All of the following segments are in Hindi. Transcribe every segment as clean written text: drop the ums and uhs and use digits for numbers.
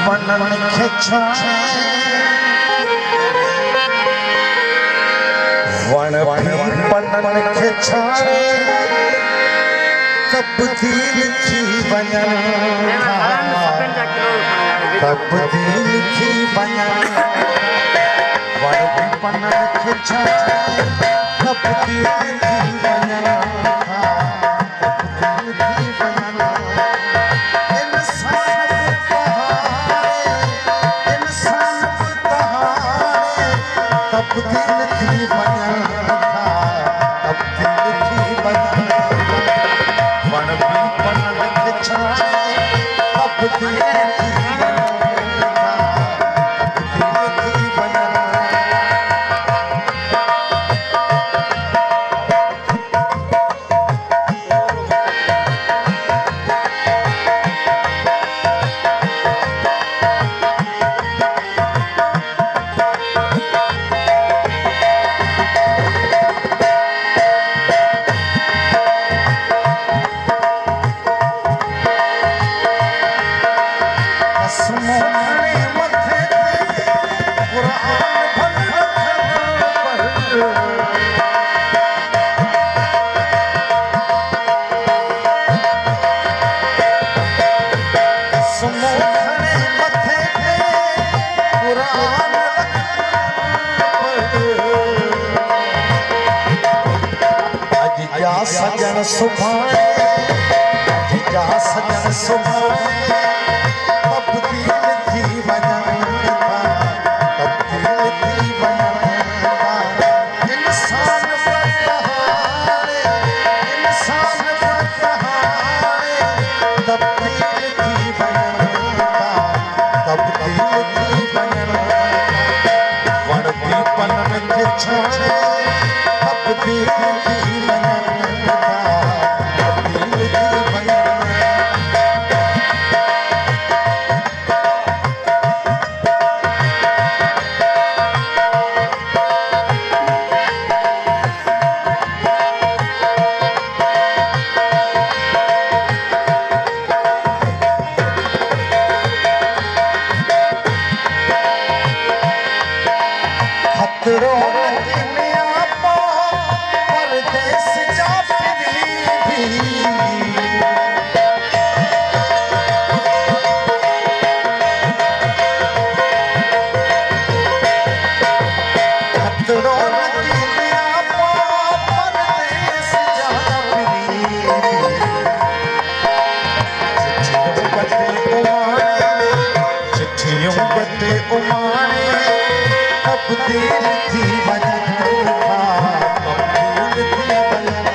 बनन खिछाणे वण बनन खिछाणे तब्दील थी वञण तब्दील थी वञण वण बनन खिछाणे तब्दील थी वञण तब्दील थी वञण तब्दील थी वञण वण बि बनन खिछाणे तब्दील थी वञण तब्दील थी वञण सजन सुभाणे जा सजन सुभाणे तब्दील थी वञण तब्दील थी वञण इंसान बदहाणे इंसान बदहाणे तब्दील थी वञण तब्दील थी वञण वण बि बनन खिछाणे तब्दील थी वञण तब्दील थी वञण तब्दील थी वञण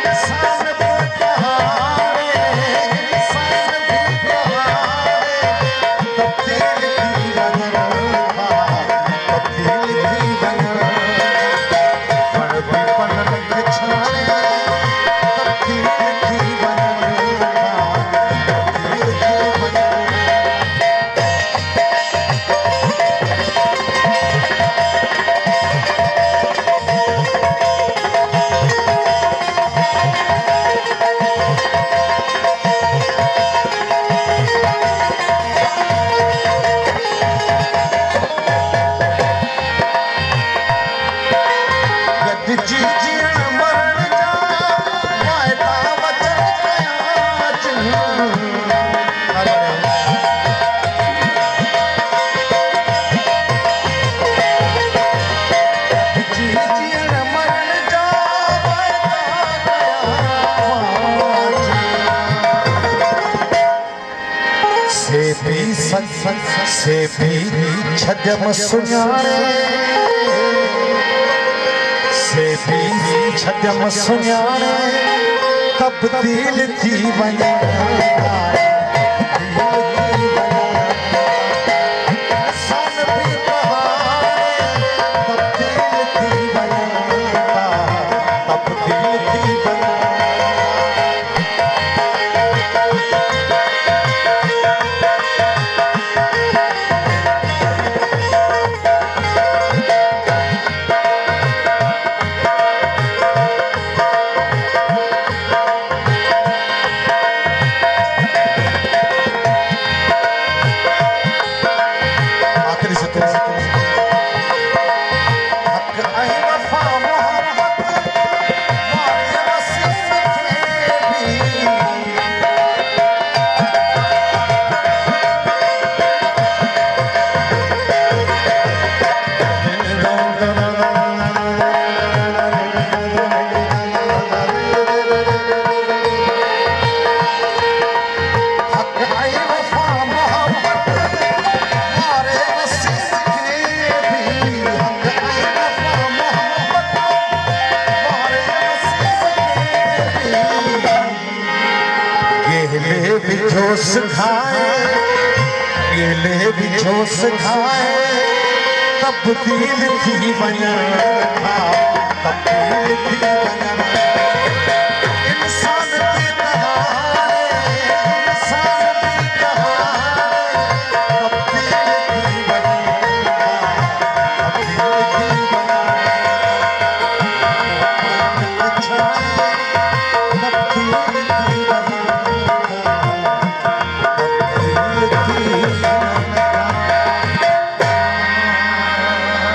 इंसान बदहाणे इंसान बदहाणे तब्दील थी वञण तब्दील थी वञण वण बि बनन खिछाणे तब्दील थी वञण तब्दील थी वञण से भी छजम सुञाणे से भी छजम सुञाणे तब्दील थी वञण मिले भी जोश खाए तब्दील थी वञण तब्दील थी वञण